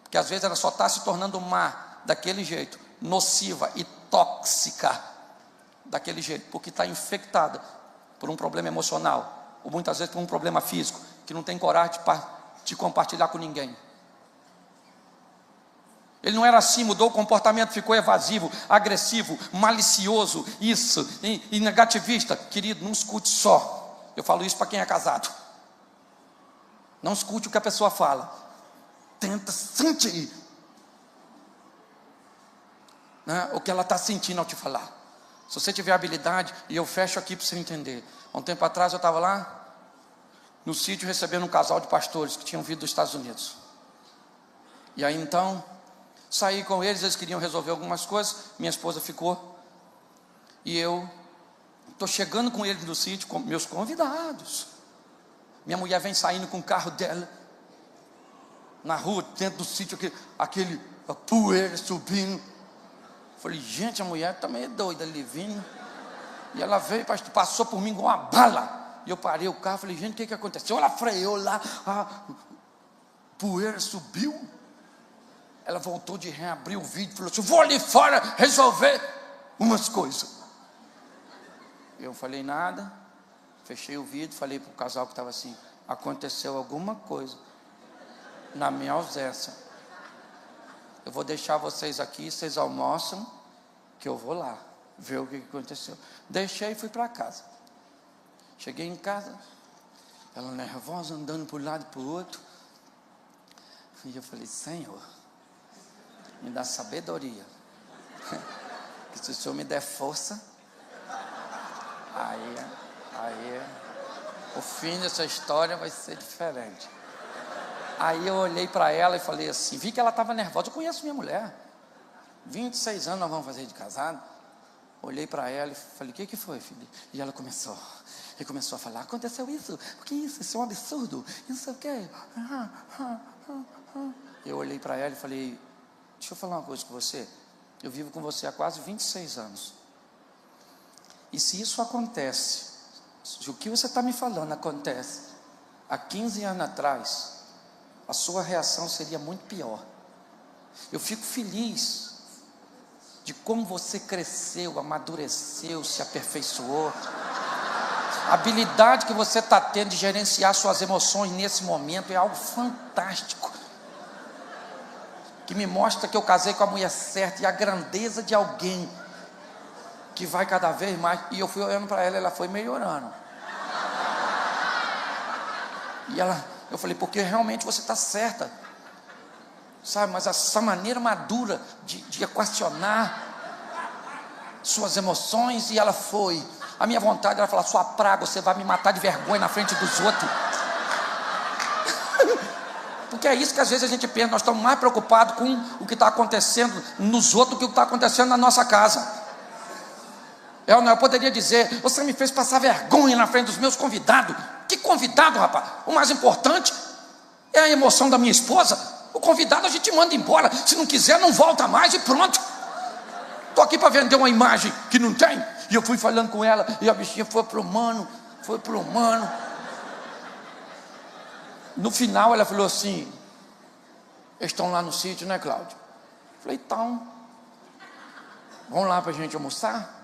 Porque às vezes ela só está se tornando má daquele jeito, nociva e tóxica daquele jeito, porque está infectada por um problema emocional, ou muitas vezes por um problema físico, que não tem coragem de compartilhar com ninguém. Ele não era assim, mudou o comportamento, ficou evasivo, agressivo, malicioso, isso, e negativista. Querido, não escute só. Eu falo isso para quem é casado. Não escute o que a pessoa fala. Tenta sentir, né, o que ela está sentindo ao te falar. Se você tiver habilidade, e eu fecho aqui para você entender. Há um tempo atrás eu estava lá no sítio recebendo um casal de pastores que tinham vindo dos Estados Unidos. E aí então saí com eles queriam resolver algumas coisas. Minha esposa ficou. E eu estou chegando com eles no sítio, com meus convidados. Minha mulher vem saindo com o carro dela na rua, dentro do sítio, aquele poeira subindo. Falei, gente, a mulher está meio doida ali vindo. E ela veio, passou por mim com uma bala. E eu parei o carro, falei, gente, o que aconteceu? Ela freou lá, a poeira subiu. Ela voltou de ré, abriu o vídeo, falou assim, vou ali fora resolver umas coisas. Eu falei nada, fechei o vídeo, falei para o casal que estava assim, aconteceu alguma coisa na minha ausência. Eu vou deixar vocês aqui, vocês almoçam, que eu vou lá ver o que aconteceu. Deixei e fui para casa. Cheguei em casa, ela nervosa, andando para um lado e para o outro. E eu falei, Senhor, me dá sabedoria. Que se o Senhor me der força, aí o fim dessa história vai ser diferente. Aí eu olhei para ela e falei assim, vi que ela estava nervosa. Eu conheço minha mulher, 26 anos nós vamos fazer de casado. Olhei para ela e falei, o que foi, filho? E ela começou a falar, aconteceu isso, o que é isso? Isso é um absurdo, isso é o quê? Eu olhei para ela e falei, deixa eu falar uma coisa com você. Eu vivo com você há quase 26 anos. E se isso acontece, se o que você está me falando acontece há 15 anos atrás, a sua reação seria muito pior. Eu fico feliz de como você cresceu, amadureceu, se aperfeiçoou. A habilidade que você está tendo de gerenciar suas emoções nesse momento é algo fantástico. Que me mostra que eu casei com a mulher certa e a grandeza de alguém que vai cada vez mais. E eu fui olhando para ela, ela foi melhorando. E eu falei, porque realmente você está certa, sabe, mas essa maneira madura de equacionar suas emoções. E ela foi, a minha vontade era falar, sua praga, você vai me matar de vergonha na frente dos outros. Porque é isso que às vezes a gente pensa, nós estamos mais preocupados com o que está acontecendo nos outros do que o que está acontecendo na nossa casa. Eu poderia dizer, você me fez passar vergonha na frente dos meus convidados. Que convidado, rapaz? O mais importante é a emoção da minha esposa. O convidado a gente manda embora, se não quiser não volta mais e pronto. Estou aqui para vender uma imagem que não tem. E eu fui falando com ela, e a bichinha foi pro humano. No final ela falou assim, eles estão lá no sítio, né, Cláudio? Eu falei, então, vamos lá para a gente almoçar?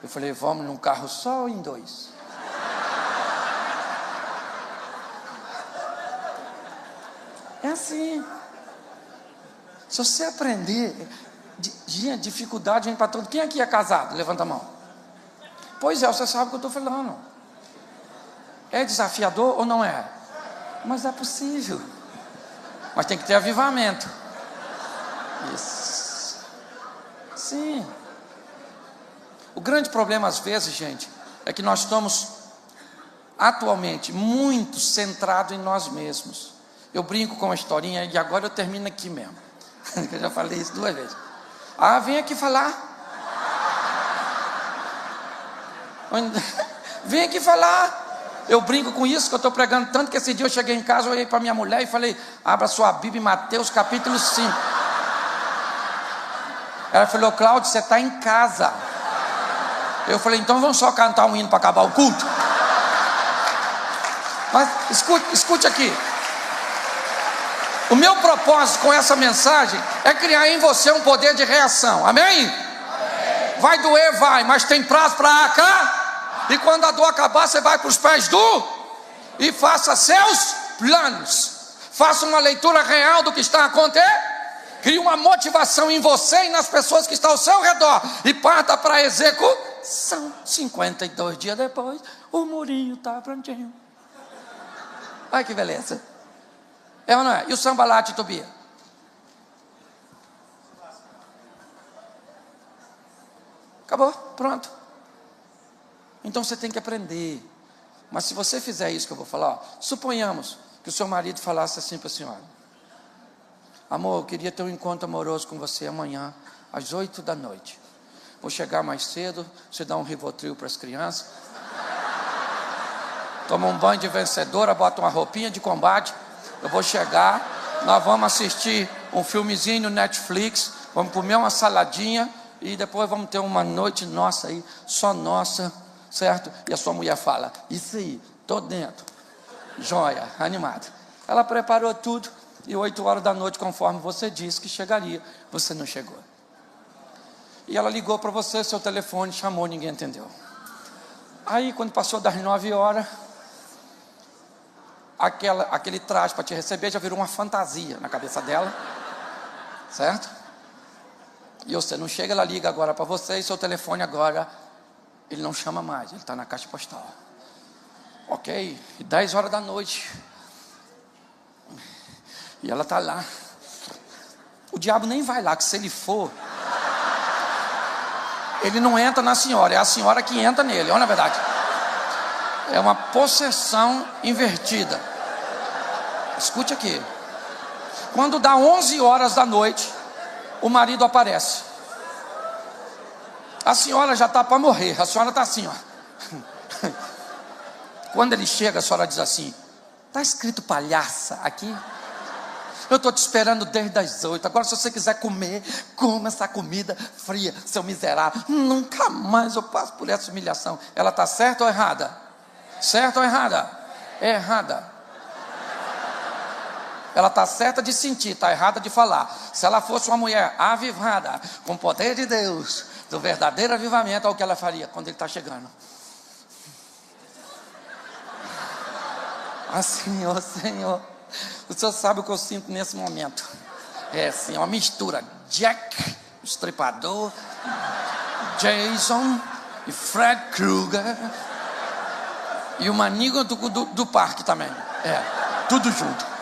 Eu falei, vamos num carro só ou em dois? É assim. Se você aprender, dificuldade vem para todo. Quem aqui é casado? Levanta a mão. Pois é, você sabe o que eu estou falando. É desafiador ou não é? Mas é possível. Mas tem que ter avivamento. Isso. Sim. O grande problema às vezes, gente, é que nós estamos atualmente muito centrados em nós mesmos. Eu brinco com uma historinha e agora eu termino aqui mesmo. Eu já falei isso 2 vezes. Ah, vem aqui falar. Vem aqui falar. Eu brinco com isso, que eu estou pregando tanto que esse dia eu cheguei em casa, olhei para minha mulher e falei: abra sua Bíblia em Mateus capítulo 5. Ela falou: Cláudio, você está em casa. Eu falei: então vamos só cantar um hino para acabar o culto. Mas escute aqui. O meu propósito com essa mensagem é criar em você um poder de reação. Amém? Amém. Vai doer, vai, mas tem prazo para cá. E quando a dor acabar, você vai para os pés e faça seus planos. Faça uma leitura real do que está acontecendo. Crie uma motivação em você e nas pessoas que estão ao seu redor. E parta para a execução. 52 dias depois, o murinho está prontinho. Olha que beleza. É ou não é? E o Sambalat e Tobia? Acabou, pronto. Então você tem que aprender. Mas se você fizer isso que eu vou falar, ó, suponhamos que o seu marido falasse assim para a senhora: amor, eu queria ter um encontro amoroso com você amanhã, às 8 da noite. Vou chegar mais cedo, você dá um Rivotril para as crianças, toma um banho de vencedora, bota uma roupinha de combate. Eu vou chegar, nós vamos assistir um filmezinho no Netflix, vamos comer uma saladinha e depois vamos ter uma noite nossa aí, só nossa, certo? E a sua mulher fala: isso aí, tô dentro. Joia, animada. Ela preparou tudo e 8 horas da noite, conforme você disse que chegaria, você não chegou. E ela ligou para você, seu telefone chamou, ninguém entendeu. Aí quando passou das 9 horas, aquele traje para te receber já virou uma fantasia na cabeça dela, certo? E você não chega, ela liga agora para você e seu telefone agora, ele não chama mais, ele está na caixa postal. Ok, 10 horas da noite. E ela está lá. O diabo nem vai lá, que se ele for, ele não entra na senhora, é a senhora que entra nele, olha a verdade. É uma possessão invertida. Escute aqui. Quando dá 11 horas da noite, o marido aparece. A senhora já está para morrer. A senhora está assim, ó. Quando ele chega, a senhora diz assim: está escrito palhaça aqui? Eu estou te esperando desde as 8. Agora, se você quiser comer, coma essa comida fria, seu miserável. Nunca mais eu passo por essa humilhação. Ela está certa ou errada? Certa ou errada? É errada. Ela está certa de sentir, está errada de falar. Se ela fosse uma mulher avivada, com o poder de Deus, do verdadeiro avivamento, é o que ela faria quando ele está chegando. Ah, Senhor, Senhor, o Senhor sabe o que eu sinto nesse momento. É assim, uma mistura. Jack, o estripador, Jason e Fred Krueger. E o maníaco do parque também. É, tudo junto.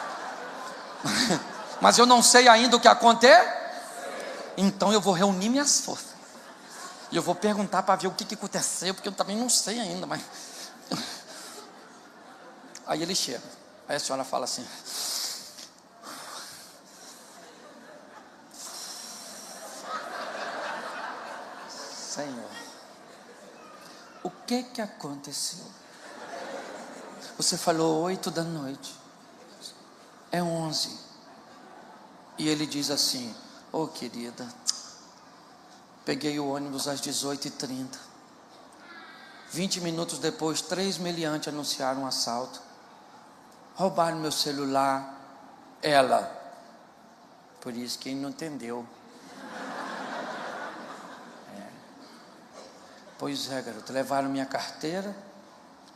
Mas eu não sei ainda o que acontece. Então eu vou reunir minhas forças. E eu vou perguntar para ver o que aconteceu, porque eu também não sei ainda, mas... Aí ele chega. Aí a senhora fala assim: Senhor, o que aconteceu? Você falou 8 da noite. É 11. E ele diz assim: ô querida, peguei o ônibus às 18h30. 20 minutos depois, 3 meliantes anunciaram um assalto. Roubaram meu celular. Ela. Por isso que ele não entendeu. Pois é, garoto. Levaram minha carteira,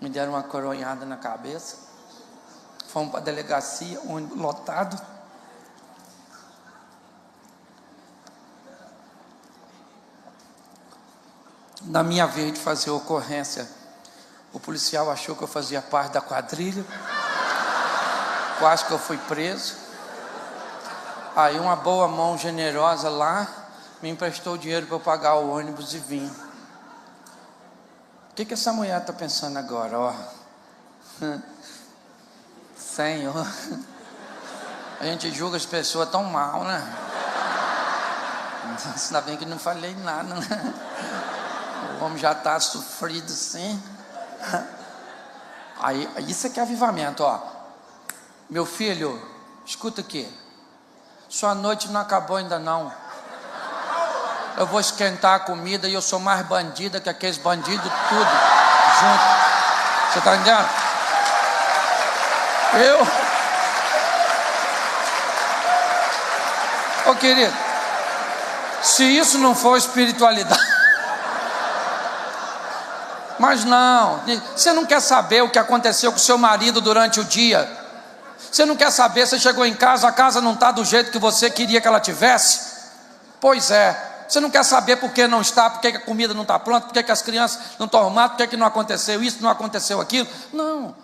me deram uma coronhada na cabeça. Fomos para a delegacia, ônibus lotado. Na minha vez de fazer ocorrência, o policial achou que eu fazia parte da quadrilha. Quase que eu fui preso. Aí uma boa mão generosa lá me emprestou o dinheiro para eu pagar o ônibus e vim. O que essa mulher está pensando agora? Ó, Senhor, a gente julga as pessoas tão mal, né? Ainda bem que não falei nada, né? O homem já está sofrido assim. Aí, isso aqui é avivamento, ó. Meu filho, escuta aqui. Sua noite não acabou ainda não. Eu vou esquentar a comida e eu sou mais bandida que aqueles bandidos tudo junto. Você está entendendo? Ô querido, se isso não for espiritualidade. Mas não, você não quer saber o que aconteceu com o seu marido durante o dia. Você não quer saber, você chegou em casa, a casa não está do jeito que você queria que ela tivesse. Pois é. Você não quer saber por que não está, por que a comida não está pronta, por que as crianças não estão arrumadas, por que não aconteceu isso, não aconteceu aquilo. Não.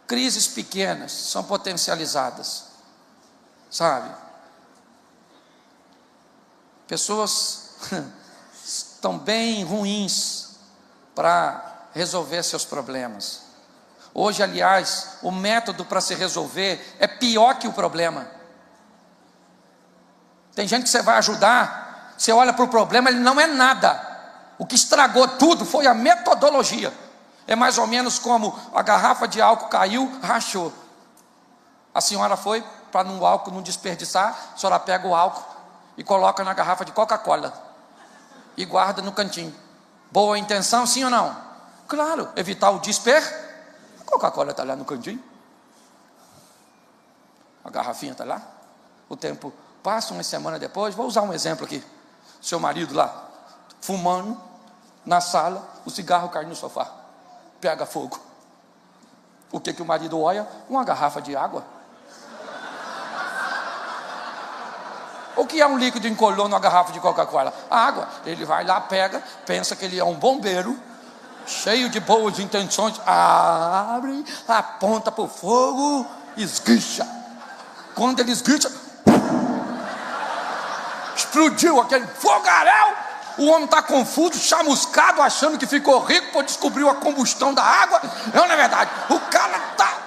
Crises pequenas são potencializadas, sabe? Pessoas estão bem ruins para resolver seus problemas. Hoje, aliás, o método para se resolver é pior que o problema. Tem gente que você vai ajudar, você olha para o problema, ele não é nada. O que estragou tudo foi a metodologia. É mais ou menos como a garrafa de álcool caiu, rachou. A senhora foi, para o álcool não desperdiçar, a senhora pega o álcool e coloca na garrafa de Coca-Cola e guarda no cantinho. Boa intenção, sim ou não? Claro, evitar o desper. A Coca-Cola está lá no cantinho, a garrafinha está lá. O tempo passa, uma semana depois, vou usar um exemplo aqui. Seu marido lá, fumando, na sala, o cigarro cai no sofá, pega fogo. O que o marido olha? Uma garrafa de água. O que é um líquido incolor numa garrafa de Coca-Cola? Água. Ele vai lá, pega, pensa que ele é um bombeiro, cheio de boas intenções, abre, aponta para o fogo, esguicha. Quando ele esguicha, explodiu aquele fogaréu. O homem está confuso, chamuscado, achando que ficou rico por descobrir a combustão da água. Não é verdade? O cara está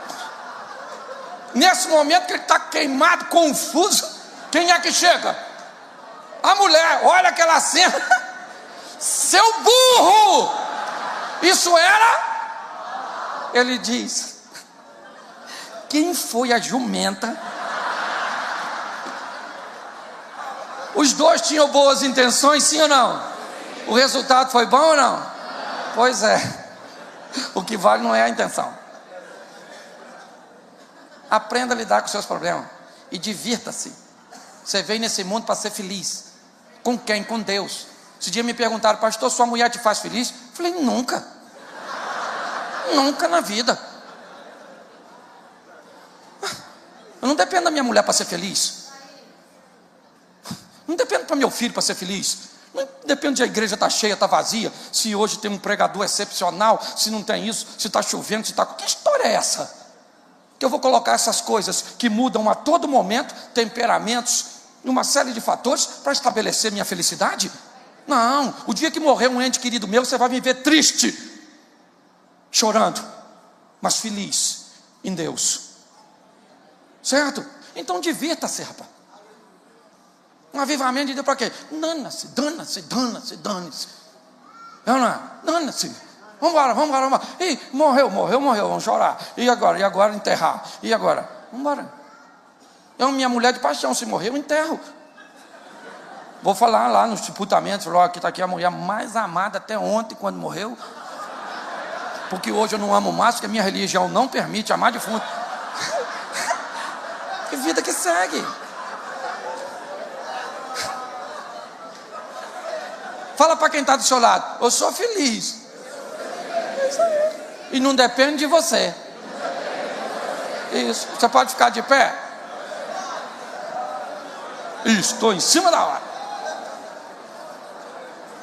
nesse momento que ele está queimado, confuso. Quem é que chega? A mulher. Olha aquela cena. Seu burro! Isso era? Ele diz: quem foi a jumenta? Os dois tinham boas intenções, sim ou não? O resultado foi bom ou não? Pois é. O que vale não é a intenção. Aprenda a lidar com seus problemas e divirta-se. Você veio nesse mundo para ser feliz. Com quem? Com Deus. Esse dia me perguntaram: pastor, sua mulher te faz feliz? Eu falei: nunca. Nunca na vida. Eu não dependo da minha mulher para ser feliz. Não dependo para meu filho para ser feliz. Não depende de a igreja estar cheia, estar vazia. Se hoje tem um pregador excepcional, se não tem isso, se está chovendo, se está... Que história é essa? Que eu vou colocar essas coisas que mudam a todo momento, temperamentos, uma série de fatores, para estabelecer minha felicidade? Não. O dia que morrer um ente querido meu, você vai me ver triste, chorando, mas feliz em Deus. Certo? Então divirta-se, rapaz. Um avivamento de Deus para quê? Dana-se, dana-se, dana-se, dane-se. Dana-se. Vambora. Ih, morreu, vamos chorar. E agora enterrar. E agora? Vambora. Eu, minha mulher de paixão, se morrer, eu enterro. Vou falar lá nos sepultamentos, falar que está aqui a mulher mais amada até ontem, quando morreu. Porque hoje eu não amo mais, porque a minha religião não permite amar defunto. Que vida que segue. Fala para quem está do seu lado: eu sou feliz. E não depende de você. Isso. Você pode ficar de pé? Estou em cima da hora.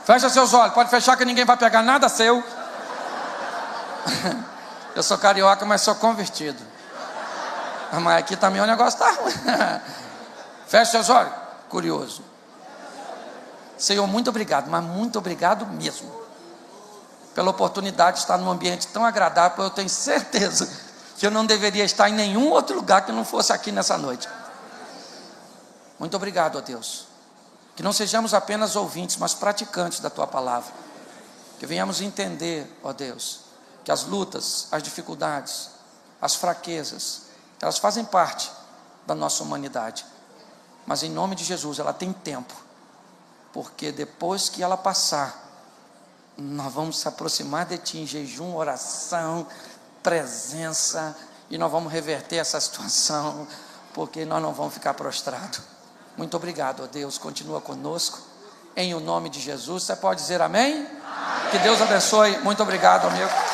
Fecha seus olhos. Pode fechar que ninguém vai pegar nada seu. Eu sou carioca, mas sou convertido. Mas aqui também o negócio está ruim. Feche seus olhos. Curioso. Senhor, muito obrigado, mas muito obrigado mesmo. Pela oportunidade de estar num ambiente tão agradável, eu tenho certeza que eu não deveria estar em nenhum outro lugar que não fosse aqui nessa noite. Muito obrigado, ó Deus. Que não sejamos apenas ouvintes, mas praticantes da Tua palavra. Que venhamos entender, ó Deus, que as lutas, as dificuldades, as fraquezas, elas fazem parte da nossa humanidade. Mas em nome de Jesus, ela tem tempo. Porque depois que ela passar, nós vamos se aproximar de Ti em jejum, oração, presença, e nós vamos reverter essa situação, porque nós não vamos ficar prostrados. Muito obrigado, ó Deus, continua conosco, em o nome de Jesus. Você pode dizer amém? Amém. Que Deus abençoe, muito obrigado, amigo.